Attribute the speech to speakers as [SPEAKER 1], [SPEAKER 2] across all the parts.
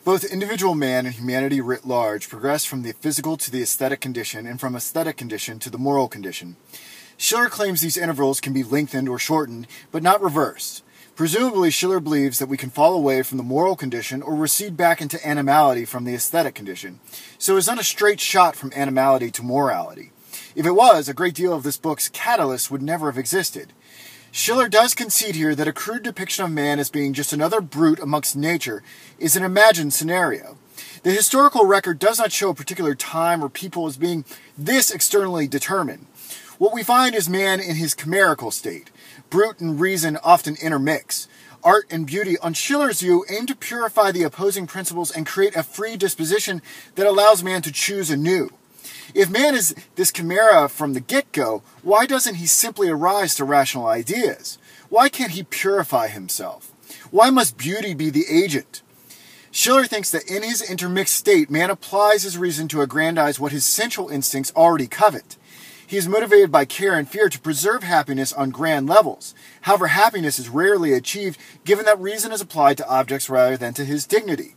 [SPEAKER 1] Both individual man and humanity writ large progress from the physical to the aesthetic condition and from aesthetic condition to the moral condition. Schiller claims these intervals can be lengthened or shortened, but not reversed. Presumably, Schiller believes that we can fall away from the moral condition or recede back into animality from the aesthetic condition. So it's not a straight shot from animality to morality. If it was, a great deal of this book's catalyst would never have existed. Schiller does concede here that a crude depiction of man as being just another brute amongst nature is an imagined scenario. The historical record does not show a particular time or people as being this externally determined. What we find is man in his chimerical state. Brute and reason often intermix. Art and beauty, on Schiller's view, aim to purify the opposing principles and create a free disposition that allows man to choose anew. If man is this chimera from the get-go, why doesn't he simply arise to rational ideas? Why can't he purify himself? Why must beauty be the agent? Schiller thinks that in his intermixed state, man applies his reason to aggrandize what his sensual instincts already covet. He is motivated by care and fear to preserve happiness on grand levels. However, happiness is rarely achieved given that reason is applied to objects rather than to his dignity.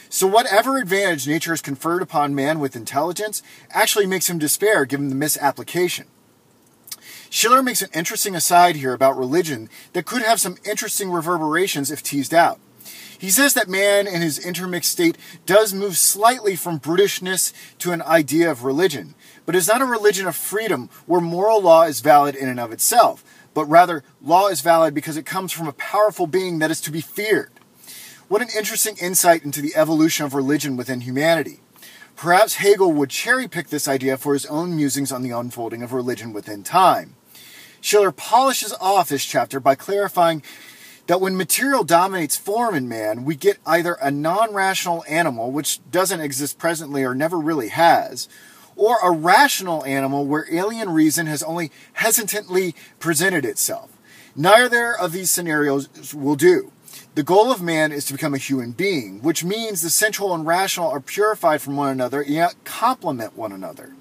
[SPEAKER 1] So whatever advantage nature has conferred upon man with intelligence actually makes him despair given the misapplication. Schiller makes an interesting aside here about religion that could have some interesting reverberations if teased out. He says that man in his intermixed state does move slightly from brutishness to an idea of religion, but is not a religion of freedom where moral law is valid in and of itself, but rather law is valid because it comes from a powerful being that is to be feared. What an interesting insight into the evolution of religion within humanity. Perhaps Hegel would cherry-pick this idea for his own musings on the unfolding of religion within time. Schiller polishes off this chapter by clarifying that when material dominates form in man, we get either a non-rational animal, which doesn't exist presently or never really has, or a rational animal where alien reason has only hesitantly presented itself. Neither of these scenarios will do. The goal of man is to become a human being, which means the sensual and rational are purified from one another and yet complement one another.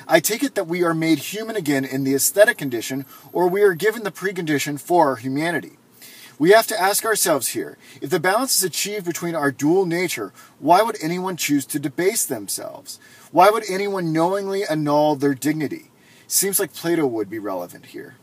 [SPEAKER 1] I take it that we are made human again in the aesthetic condition, or we are given the precondition for our humanity. We have to ask ourselves here, if the balance is achieved between our dual nature, why would anyone choose to debase themselves? Why would anyone knowingly annul their dignity? Seems like Plato would be relevant here.